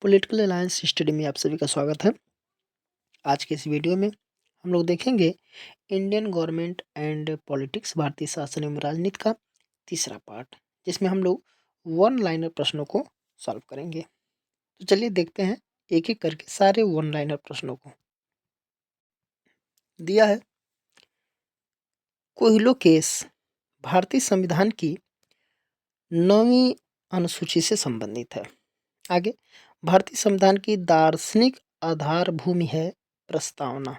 Political alliance study में आप सभी का स्वागत है। आज के इस वीडियो में हम लोग देखेंगे इंडियन गवर्नमेंट एंड पॉलिटिक्स, भारतीय शासन एवं राजनीति का तीसरा पार्ट, जिसमें हम लोग वन लाइनर प्रश्नों को सॉल्व करेंगे। तो चलिए देखते हैं एक एक करके सारे वन लाइनर प्रश्नों को। दिया है, कोहिलो केस भारतीय संविधान की 9वीं अनुसूची से संबंधित है। आगे, भारतीय संविधान की दार्शनिक आधार भूमि है प्रस्तावना।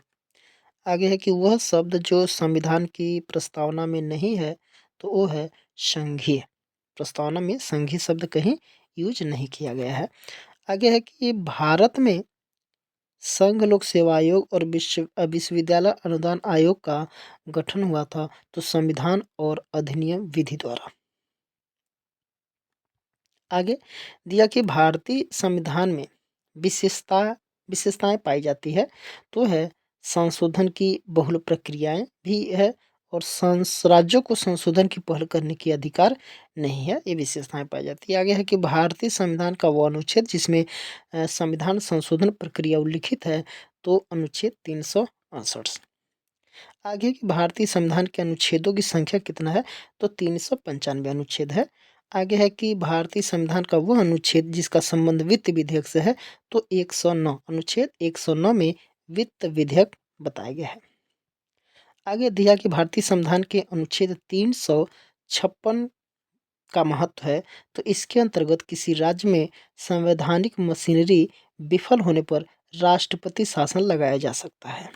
आगे है कि वह शब्द जो संविधान की प्रस्तावना में नहीं है तो वो है संघीय। प्रस्तावना में संघीय शब्द कहीं यूज नहीं किया गया है। आगे है कि भारत में संघ लोक सेवा आयोग और विश्वविद्यालय अनुदान आयोग का गठन हुआ था तो संविधान और अधिनियम विधि द्वारा। आगे दिया कि भारतीय संविधान में विशेषताएं पाई जाती है तो है संशोधन की बहुल प्रक्रियाएं भी है और राज्यों को संशोधन की पहल करने की अधिकार नहीं है, ये विशेषताएं पाई जाती है। आगे है कि भारतीय संविधान का वो अनुच्छेद जिसमें संविधान संशोधन प्रक्रिया उल्लिखित है तो अनुच्छेद 368। आगे कि भारतीय संविधान के अनुच्छेदों की संख्या कितना है तो 395 अनुच्छेद है। आगे है कि भारतीय संविधान का वह अनुच्छेद जिसका संबंध वित्त विधेयक से है तो 109 अनुच्छेद 109 में वित्त विधेयक बताया गया है। आगे दिया कि भारतीय संविधान के अनुच्छेद 356 का महत्व है तो इसके अंतर्गत किसी राज्य में संवैधानिक मशीनरी विफल होने पर राष्ट्रपति शासन लगाया जा सकता है।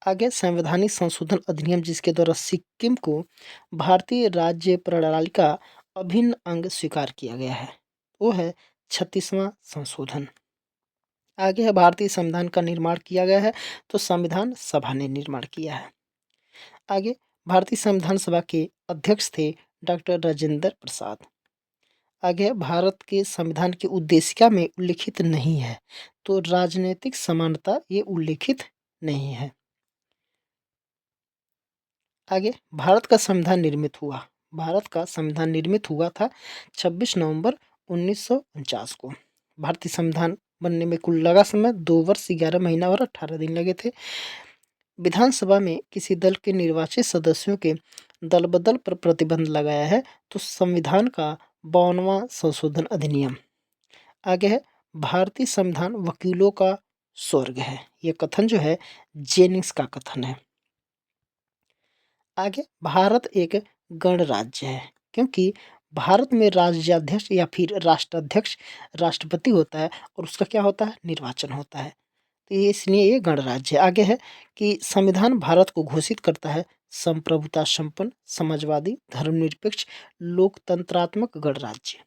आगे संवैधानिक संशोधन अधिनियम जिसके द्वारा सिक्किम को भारतीय राज्य प्रणाली का अभिन्न अंग स्वीकार किया गया है वो है 36वां संशोधन। आगे है भारतीय संविधान का निर्माण किया गया है तो संविधान सभा ने निर्माण किया है। आगे भारतीय संविधान सभा के अध्यक्ष थे डॉक्टर राजेंद्र प्रसाद। आगे भारत के संविधान की उद्देशिका में उल्लिखित नहीं है तो राजनीतिक समानता ये उल्लिखित नहीं है। आगे भारत का संविधान निर्मित हुआ था 26 नवंबर 1949 को। भारतीय संविधान बनने में कुल लगा समय 2 वर्ष 11 महीना और 18 दिन लगे थे। विधानसभा में किसी दल के निर्वाचित सदस्यों के दल बदल पर प्रतिबंध लगाया है तो संविधान का 52वां संशोधन अधिनियम। आगे है भारतीय संविधान वकीलों का स्वर्ग है, यह कथन जो है जेनिंग्स का कथन है। आगे भारत एक गणराज्य है क्योंकि भारत में राज्याध्यक्ष या फिर राष्ट्राध्यक्ष राष्ट्रपति होता है और उसका क्या होता है निर्वाचन होता है, तो ये इसलिए ये गणराज्य है। आगे है कि संविधान भारत को घोषित करता है संप्रभुता संपन्न समाजवादी धर्मनिरपेक्ष लोकतंत्रात्मक गणराज्य।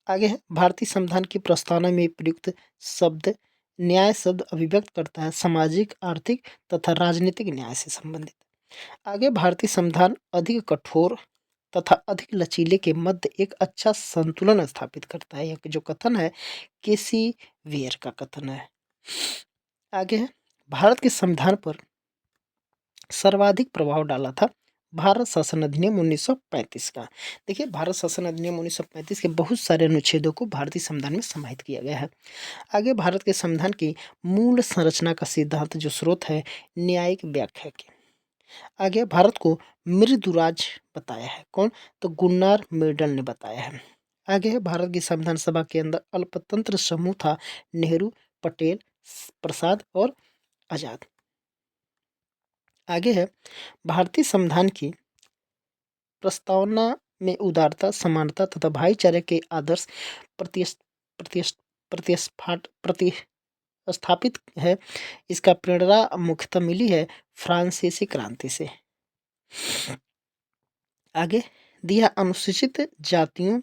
आगे है भारतीय संविधान की प्रस्तावना में प्रयुक्त शब्द न्याय शब्द अभिव्यक्त करता है सामाजिक आर्थिक तथा राजनीतिक न्याय से संबंधित। आगे भारतीय संविधान अधिक कठोर तथा अधिक लचीले के मध्य एक अच्छा संतुलन स्थापित करता है, यह जो कथन है केसी वेयर का कथन है। आगे है भारत के संविधान पर सर्वाधिक प्रभाव डाला था भारत शासन अधिनियम 1935 का। देखिए भारत शासन अधिनियम 1935 के बहुत सारे अनुच्छेदों को भारतीय संविधान में समाहित किया गया है। आगे भारत के संविधान की मूल संरचना का सिद्धांत जो स्रोत है न्यायिक व्याख्या के। आगे भारत को मृदुराज बताया है कौन तो गुन्नार मिर्डल ने बताया है। आगे है भारत की संविधान सभा के अंदर अल्पतंत्र समूह था नेहरू पटेल प्रसाद और आजाद। आगे है भारतीय संविधान की प्रस्तावना में उदारता समानता तथा भाईचारे के आदर्श प्रतिस्थापित है। इसका प्रेरणा मुख्यतः मिली है फ्रांसीसी क्रांति से। आगे दिया अनुसूचित जातियों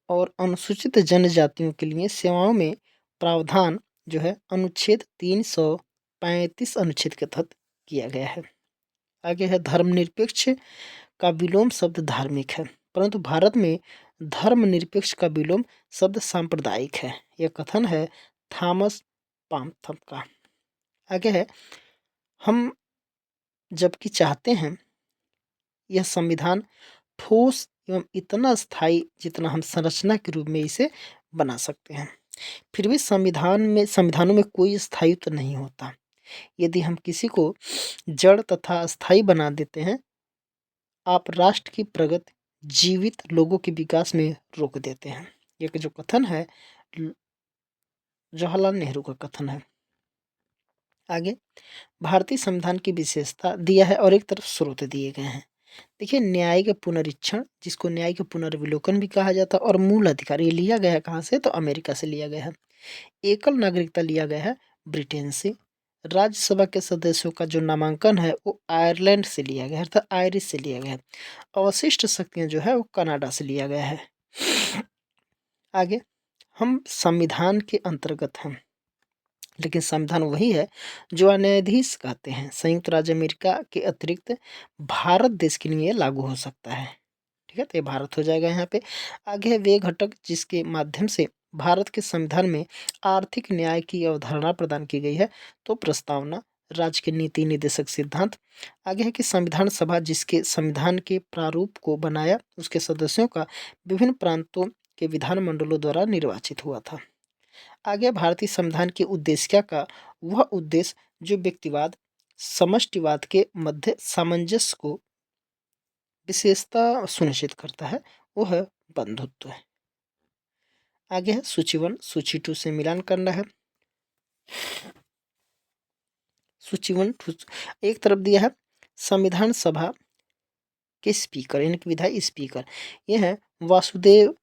और अनुसूचित जनजातियों के लिए सेवाओं में प्रावधान जो है अनुच्छेद 335 अनुच्छेद के तहत किया गया है। आगे है धर्मनिरपेक्ष का विलोम शब्द धार्मिक है परंतु भारत में धर्मनिरपेक्ष का विलोम शब्द सांप्रदायिक है, यह कथन है थॉमस पामथम का। आगे है हम जबकि चाहते हैं यह संविधान ठोस एवं इतना स्थायी जितना हम संरचना के रूप में इसे बना सकते हैं। फिर भी संविधानों में कोई स्थायित्व नहीं होता। यदि हम किसी को जड़ तथा अस्थायी बना देते हैं, आप राष्ट्र की प्रगति, जीवित लोगों के विकास में रोक देते हैं। ये जो कथन है ल- जवाहरलाल नेहरू का कथन है। आगे भारतीय संविधान की विशेषता दिया है और एक तरफ स्रोत दिए गए हैं। देखिए, न्यायिक पुनरीक्षण, जिसको न्यायिक पुनर्विलोकन भी कहा जाता है, और मूल अधिकार, ये लिया गया है कहाँ से? तो अमेरिका से लिया गया है। एकल नागरिकता लिया गया है ब्रिटेन से। राज्यसभा के सदस्यों का जो नामांकन है वो आयरलैंड से लिया गया है, अर्थात आयरिश से लिया गया है। अवशिष्ट शक्तियां जो है वो कनाडा से लिया गया है। आगे हम संविधान के अंतर्गत हैं, लेकिन संविधान वही है जो न्यायाधीश कहते हैं। संयुक्त राज्य अमेरिका के अतिरिक्त भारत देश के लिए लागू हो सकता है। ठीक है, तो ये भारत हो जाएगा यहाँ पे। आगे है वे घटक जिसके माध्यम से भारत के संविधान में आर्थिक न्याय की अवधारणा प्रदान की गई है। तो प्रस्तावना, राज्य के नीति निर्देशक सिद्धांत। आगे है कि संविधान सभा, जिसके संविधान के प्रारूप को बनाया, उसके सदस्यों का विभिन्न प्रांतों के विधानमंडलों द्वारा निर्वाचित हुआ था। आगे भारतीय संविधान के उद्देश्य का वह उद्देश्य जो व्यक्तिवाद समष्टिवाद के मध्य सामंजस्य को विशेषता सुनिश्चित करता है, वो है बंधुत्व है। आगे है सूची 1, सूची 2 से मिलान करना है। सूची 1 एक तरफ दिया है संविधान सभा के स्पीकर, यानी कि विधायी स्पीकर, ये है वासुदेव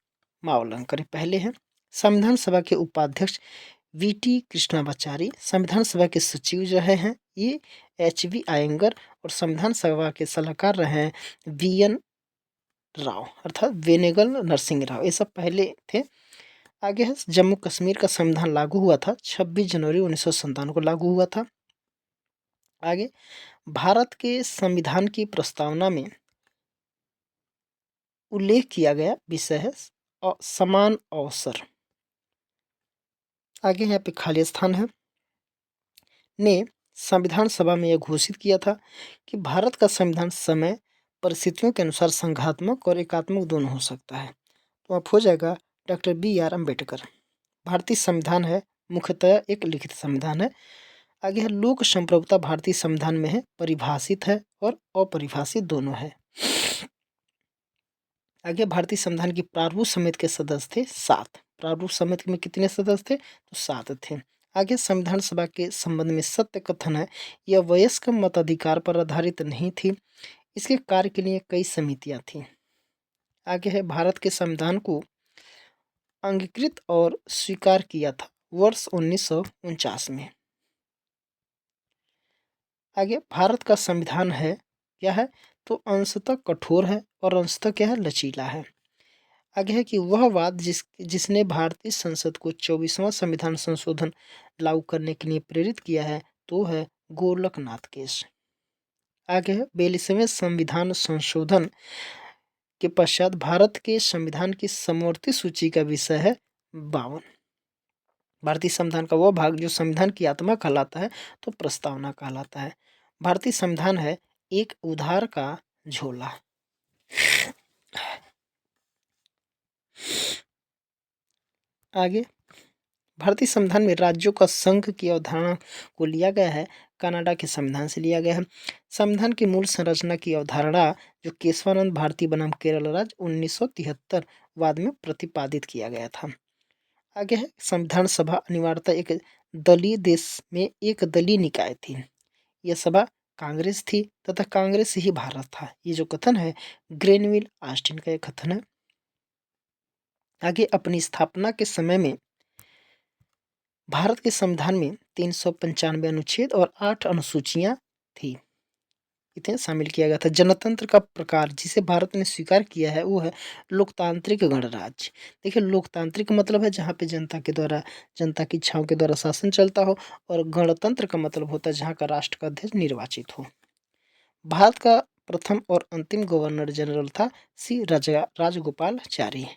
मावलंकर, पहले हैं। संविधान सभा के उपाध्यक्ष वीटी कृष्णामाचारी, संविधान सभा के सचिव जो हैं ये एचवी आयंगर, और संविधान सभा के सलाहकार रहे हैं वीएन राव, अर्थात वेनेगल नरसिंह राव, ये सब पहले थे। आगे है जम्मू कश्मीर का संविधान लागू हुआ था 26 जनवरी 1957 को लागू हुआ था। आगे भारत के संविधान की प्रस्तावना में उल्लेख किया गया विषय है समान अवसर। आगे यहाँ पे खाली स्थान है ने संविधान सभा में यह घोषित किया था कि भारत का संविधान समय परिस्थितियों के अनुसार संघात्मक और एकात्मक दोनों हो सकता है। तो आप हो जाएगा डॉक्टर BR अम्बेडकर। भारतीय संविधान है मुख्यतः एक लिखित संविधान है। आगे है लोक संप्रभुता भारतीय संविधान में है, परिभाषित है और अपरिभाषित दोनों है। आगे भारतीय संविधान की प्रारूप समिति के सदस्य थे 7। प्रारूप समिति में कितने सदस्य थे? तो 7 थे। आगे संविधान सभा के संबंध में सत्य कथन है, यह वयस्क मताधिकार पर आधारित नहीं थी, इसके कार्य के लिए कई समितियां थीं। आगे है भारत के संविधान को अंगीकृत और स्वीकार किया था वर्ष 1949 में। आगे भारत का संविधान है क्या है? तो अंशतः कठोर है और अंशतः क्या है? लचीला है। आगे है कि वह वाद जिसने भारतीय संसद को 24वां संविधान संशोधन लागू करने के लिए प्रेरित किया है, तो है गोलकनाथ केस। आगे है 42वें संविधान संशोधन के पश्चात भारत के संविधान की समवर्ती सूची का विषय है 52। भारतीय संविधान का वह भाग जो संविधान की आत्मा कहलाता है, तो प्रस्तावना कहलाता है। भारतीय संविधान है एक उधार का झोला। आगे भारतीय संविधान में राज्यों का संघ की अवधारणा को लिया गया है, कनाडा के संविधान से लिया गया है। संविधान की मूल संरचना की अवधारणा जो केशवानंद भारती बनाम केरल राज्य 1973 वाद में प्रतिपादित किया गया था। आगे है संविधान सभा अनिवार्यतः एक दलीय देश में एक दलीय निकाय थी। यह सभा कांग्रेस थी तथा कांग्रेस ही भारत था। ये जो कथन है ग्रेनविल ऑस्टिन का एक कथन है। आगे अपनी स्थापना के समय में भारत के संविधान में 395 अनुच्छेद और 8 अनुसूचियां थी, इन्हें शामिल किया गया था। जनतंत्र का प्रकार जिसे भारत ने स्वीकार किया है वो है लोकतांत्रिक गणराज्य। देखिए, लोकतांत्रिक मतलब है जहाँ पे जनता के द्वारा, जनता की इच्छाओं के द्वारा शासन चलता हो, और गणतंत्र का मतलब होता है जहाँ का राष्ट्र का अध्यक्ष निर्वाचित हो। भारत का प्रथम और अंतिम गवर्नर जनरल था राजगोपालाचारी।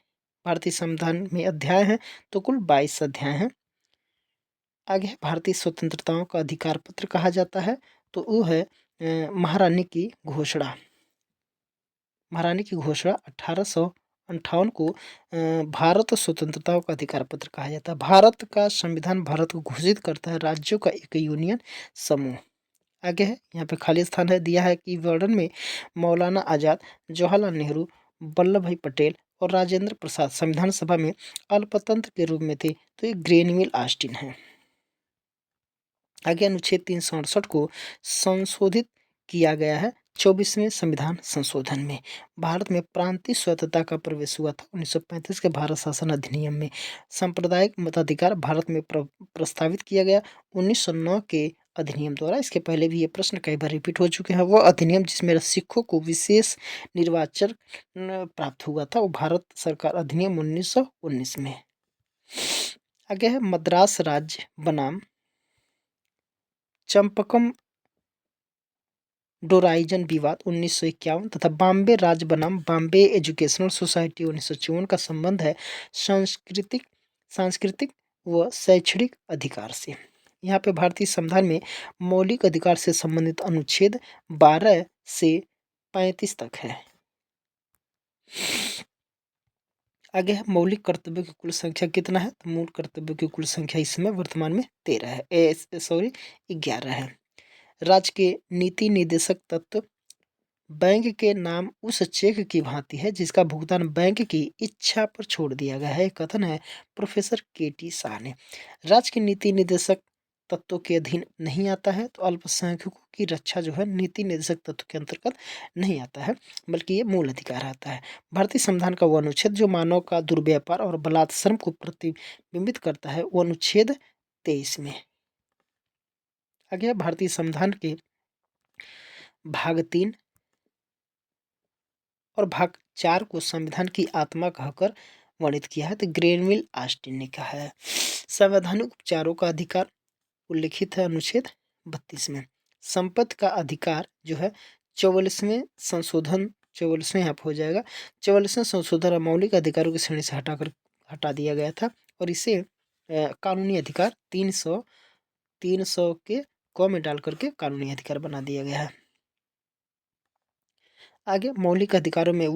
भारतीय संविधान में अध्याय हैं तो कुल 22 अध्याय हैं। आगे भारतीय स्वतंत्रताओं का अधिकार पत्र कहा जाता है, तो वो है महारानी की घोषणा। महारानी की घोषणा 18 1958 को भारत स्वतंत्रता का अधिकार पत्र कहा जाता है। भारत का संविधान भारत को घोषित करता है राज्यों का एक यूनियन समूह। आगे है, यहाँ पे खाली स्थान है दिया है कि वर्णन में मौलाना आज़ाद, जवाहरलाल नेहरू, वल्लभ भाई पटेल और राजेंद्र प्रसाद संविधान सभा में अल्पतंत्र के रूप में थे, तो ये ग्रेनविल ऑस्टिन है। आगे अनुच्छेद 368 को संशोधित किया गया है 24वें संविधान संशोधन में। भारत में प्रांतीय स्वतंत्रता का प्रवेश हुआ था 1935 के भारत शासन अधिनियम में। सांप्रदायिक मताधिकार भारत में प्रस्तावित किया गया 1909 के अधिनियम द्वारा। इसके पहले भी ये प्रश्न कई बार रिपीट हो चुके हैं। वो अधिनियम जिसमें सिखों को विशेष निर्वाचन प्राप्त हुआ था वो भारत सरकार अधिनियम 1919 में। आगे है मद्रास राज्य बनाम चंपकम डोराइजन विवाद 1951 तथा बॉम्बे राज्य बनाम बॉम्बे एजुकेशनल सोसाइटी 1954 का संबंध है सांस्कृतिक व शैक्षणिक अधिकार से। यहाँ पे भारतीय संविधान में मौलिक अधिकार से संबंधित अनुच्छेद 12 से 35 तक है। आगे है मौलिक कर्तव्यों की कुल संख्या कितना है, तो मूल कर्तव्यों की कुल संख्या इस समय वर्तमान में 13 है, 11 है। राज्य के नीति निर्देशक तत्व बैंक के नाम उस चेक की भांति है जिसका भुगतान बैंक की इच्छा पर छोड़ दिया गया है, कथन है प्रोफेसर के.टी. शाह ने। राज्य के नीति निर्देशक तत्वों के अधीन नहीं आता है, तो अल्पसंख्यकों की रक्षा जो है नीति निर्देशक तत्व के अंतर्गत नहीं आता है, बल्कि ये मूल अधिकार आता है। भारतीय संविधान का वो अनुच्छेद जो मानव का दुर्व्यापार और बलात्श्रम को प्रतिबिंबित करता है वो अनुच्छेद 23 में। आगे भारतीय संविधान के भाग 3 और भाग 4 को संविधान की आत्मा कहकर वर्णित किया है, तो ग्रेनविल ऑस्टिन ने कहा है। संवैधानिक उपचारों का अधिकार उल्लिखित है अनुच्छेद 32 में। संपत्ति का अधिकार जो है 44वें संशोधन 44वें यहाँ पे हो जाएगा 44वें संशोधन मौलिक अधिकारों की श्रेणी से हटा दिया गया था और इसे कानूनी अधिकार 300 के क में डाल करके कानूनी अधिकार बना दिया गया है। आगे मौलिक अधिकारों में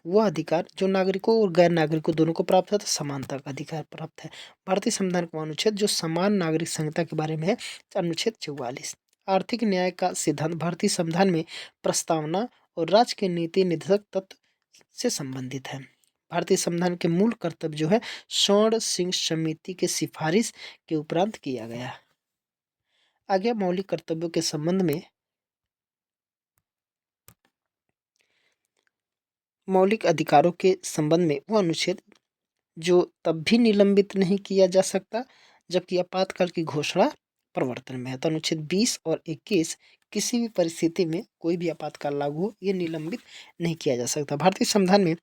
वह अधिकार जो नागरिकों और गैर नागरिकों दोनों को प्राप्त है, तो समानता का अधिकार प्राप्त है। भारतीय संविधान का अनुच्छेद जो समान नागरिक संहिता के बारे में है, अनुच्छेद 44। आर्थिक न्याय का सिद्धांत भारतीय संविधान में प्रस्तावना और राज्य के नीति निर्देशक तत्व से संबंधित है। भारतीय संविधान के मूल कर्तव्य जो है स्वर्ण सिंह समिति के सिफारिश के उपरांत किया गया। आगे मौलिक कर्तव्यों के संबंध में मौलिक अधिकारों के संबंध में वो अनुच्छेद जो तब भी निलंबित नहीं किया जा सकता जबकि आपातकाल की घोषणा प्रवर्तन में है, तो अनुच्छेद 20 और 21 किसी भी परिस्थिति में कोई भी आपातकाल लागू हो ये निलंबित नहीं किया जा सकता। भारतीय संविधान में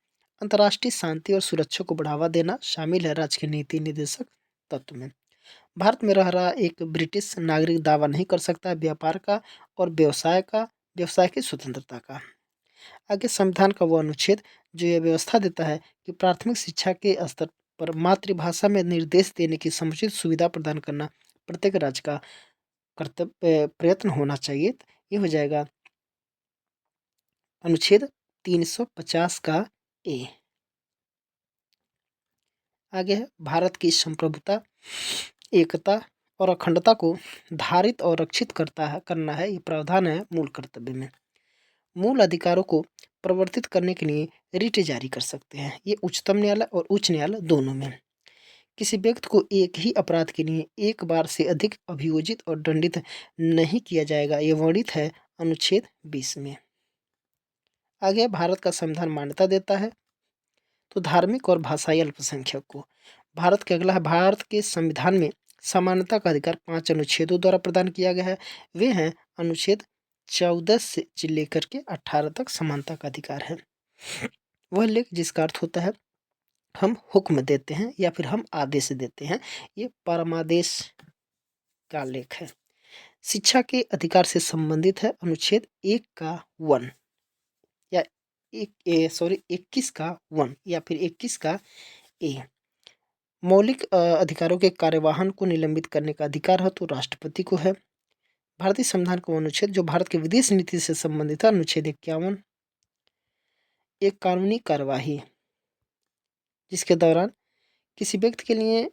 अंतर्राष्ट्रीय शांति और सुरक्षा को बढ़ावा देना शामिल है राज्य के नीति निर्देशक तत्व में। भारत में रह रहा एक ब्रिटिश नागरिक दावा नहीं कर सकता व्यापार का और व्यवसाय की स्वतंत्रता का। आगे संविधान का वो अनुच्छेद जो यह व्यवस्था देता है कि प्राथमिक शिक्षा के स्तर पर मातृभाषा में निर्देश देने की समुचित सुविधा प्रदान करना प्रत्येक राज्य का कर्तव्य प्रयत्न होना चाहिए। ये हो जाएगा अनुच्छेद 350 का ए। आगे है भारत की संप्रभुता, एकता और अखंडता को धारित और रक्षित करना है, ये प्रावधान है मूल कर्तव्य में। मूल अधिकारों को प्रवर्तित करने के लिए रिट जारी कर सकते हैं, ये उच्चतम न्यायालय और उच्च न्यायालय दोनों में। किसी व्यक्ति को एक ही अपराध के लिए एक बार से अधिक अभियोजित और दंडित नहीं किया जाएगा, ये वर्णित है अनुच्छेद 20 में। आगे भारत का संविधान मान्यता देता है तो धार्मिक और भाषाई अल्पसंख्यक को। भारत के अगला है भारत के संविधान में समानता का अधिकार 5 अनुच्छेदों द्वारा प्रदान किया गया है। वे हैं अनुच्छेद 14 से लेकर के 18 तक समानता का अधिकार है। वह लेख जिसका अर्थ होता है हम हुक्म देते हैं या फिर हम आदेश देते हैं, ये परमादेश का लेख है। शिक्षा के अधिकार से संबंधित है अनुच्छेद 1 का 1 या 21 का 1 या फिर 21 का ए। मौलिक अधिकारों के कार्यवाहन को निलंबित करने का अधिकार है तो राष्ट्रपति को है। भारतीय संविधान का अनुच्छेद जो भारत के विदेश नीति से संबंधित है अनुच्छेद 51 एक कानूनी कार्यवाही जिसके दौरान किसी व्यक्ति के लिए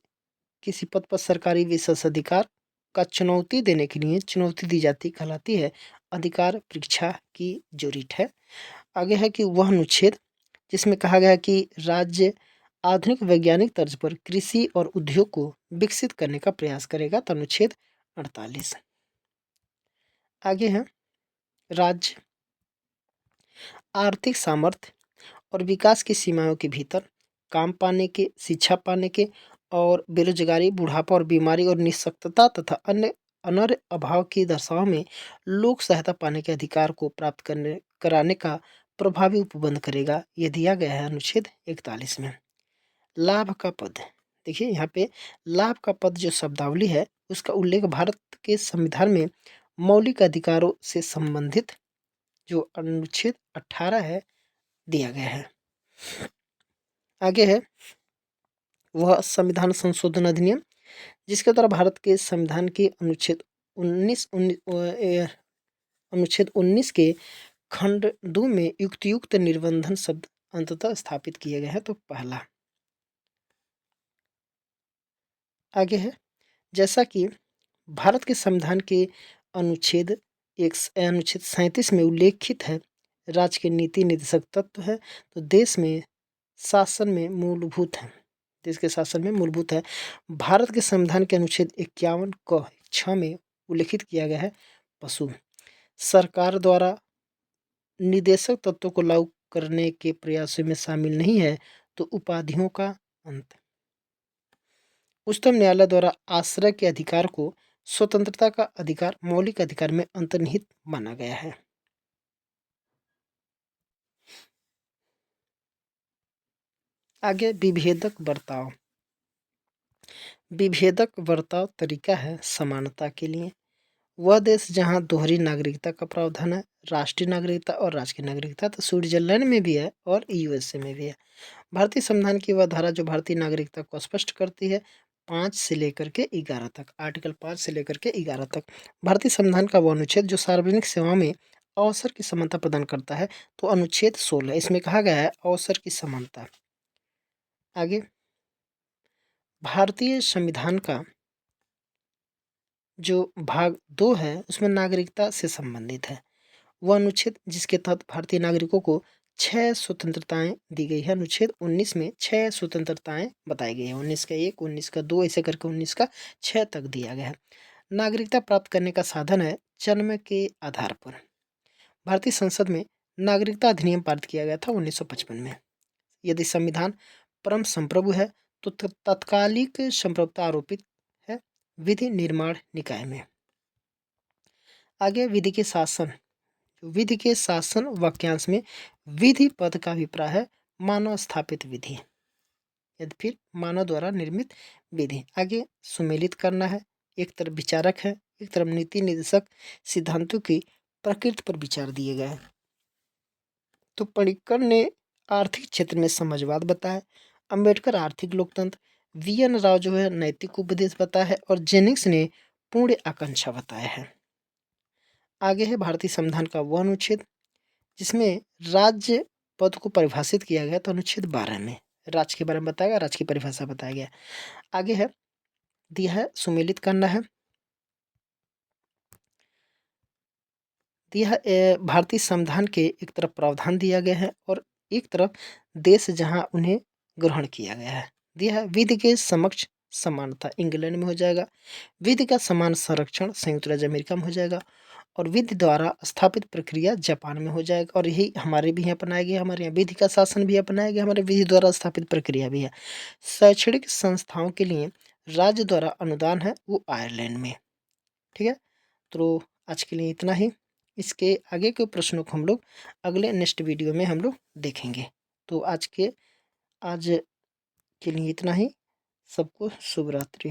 किसी पद पर सरकारी विशेषाधिकार का चुनौती देने के लिए चुनौती दी जाती कहलाती है अधिकार परीक्षा की जो रीट है। आगे है कि वह अनुच्छेद जिसमें कहा गया है कि राज्य आधुनिक वैज्ञानिक तर्ज पर कृषि और उद्योग को विकसित करने का प्रयास करेगा, तो अनुच्छेद 48। आगे है राज्य आर्थिक सामर्थ्य और विकास की सीमाओं के भीतर काम पाने के, शिक्षा पाने के और बेरोजगारी, बुढ़ापा और बीमारी और निःशक्तता तथा अन्य अनर्य अभाव की दशाओं में लोक सहायता पाने के अधिकार को प्राप्त करने कराने का प्रभावी उपबंध करेगा। यह दिया गया है अनुच्छेद 41 में। लाभ का पद, देखिए यहाँ पे लाभ का पद जो शब्दावली है उसका उल्लेख भारत के संविधान में मौलिक अधिकारों से संबंधित जो अनुच्छेद 18 है दिया गया है। आगे है वह संविधान संशोधन अधिनियम जिसके द्वारा भारत के संविधान के अनुच्छेद 19 के खंड 2 में युक्त निर्बंधन शब्द अंततः स्थापित किए गए हैं, तो पहला। आगे है जैसा कि भारत के संविधान के अनुच्छेद 37 में उल्लेखित है, राज्य के नीति निर्देशक तत्व है, तो देश के शासन में मूलभूत है। भारत के संविधान के अनुच्छेद 51 क 6 में उल्लेखित किया गया है पशु सरकार द्वारा निदेशक तत्वों को लागू करने के प्रयासों में शामिल नहीं है, तो उपाधियों का अंत। उच्चतम न्यायालय द्वारा आश्रय के अधिकार को स्वतंत्रता का अधिकार मौलिक अधिकार में अंतर्निहित माना गया है। आगे विभेदक बर्ताव तरीका है समानता के लिए। वह देश जहां दोहरी नागरिकता का प्रावधान है, राष्ट्रीय नागरिकता और राजकीय नागरिकता, तो स्विट्जरलैंड में भी है और यूएसए में भी है। भारतीय संविधान की वह धारा जो भारतीय नागरिकता को स्पष्ट करती है 5 से लेकर के 11 तक, आर्टिकल 5 से लेकर के 11 तक। भारतीय संविधान का वो अनुच्छेद जो सार्वजनिक सेवा में अवसर की समानता प्रदान करता है, तो अनुच्छेद 16 इसमें कहा गया है अवसर की समानता। आगे भारतीय संविधान का जो भाग 2 है उसमें नागरिकता से संबंधित है वह अनुच्छेद जिसके तहत भारतीय नागरिकों को 6 स्वतंत्रताएं दी गई है। अनुच्छेद 19 में 6 स्वतंत्रताएं बताई गई है, 19 का 1, 19 का 2 ऐसे करके 19 का 6 तक दिया गया है। नागरिकता प्राप्त करने का साधन है जन्म के आधार पर। भारतीय संसद में नागरिकता अधिनियम पारित किया गया था 1955 में। यदि संविधान परम संप्रभु है तो तत्कालिक संप्रभुता आरोपित है विधि निर्माण निकाय में। आगे विधि के शासन वाक्यांश में विधि पद का अभिप्राय है मानव स्थापित विधि यदि फिर मानव द्वारा निर्मित विधि। आगे सुमेलित करना है, एक तरफ विचारक है, एक तरफ नीति निर्देशक सिद्धांतों की प्रकृति पर विचार दिए गए हैं। तो पणिक्कर ने आर्थिक क्षेत्र में समाजवाद बताया, अंबेडकर आर्थिक लोकतंत्र, वीएन राव जो है नैतिक उपदेश बताया है और जेनिंग्स ने पूर्ण आकांक्षा बताया है। आगे है भारतीय संविधान का वह अनुच्छेद जिसमें राज्य पद को परिभाषित किया गया, तो अनुच्छेद 12 में राज्य के बारे में बताया गया, राज्य की परिभाषा बताया गया। आगे है दिया है सुमेलित करना है, दिया है भारतीय संविधान के एक तरफ प्रावधान दिया गया है और एक तरफ देश जहां उन्हें ग्रहण किया गया है। दिया है विधि के समक्ष समानता इंग्लैंड में हो जाएगा, विधि का समान संरक्षण संयुक्त राज्य अमेरिका में हो जाएगा और विधि द्वारा स्थापित प्रक्रिया जापान में हो जाएगा। और यही हमारे भी यहाँ अपनाया गया, हमारे यहाँ विधि का शासन भी अपनाया गया, हमारे विधि द्वारा स्थापित प्रक्रिया भी है। शैक्षणिक संस्थाओं के लिए राज्य द्वारा अनुदान है वो आयरलैंड में। ठीक है, तो आज के लिए इतना ही। इसके आगे के प्रश्नों को हम लोग अगले नेक्स्ट वीडियो में हम लोग देखेंगे। तो आज के लिए इतना ही। सबको शुभ रात्रि।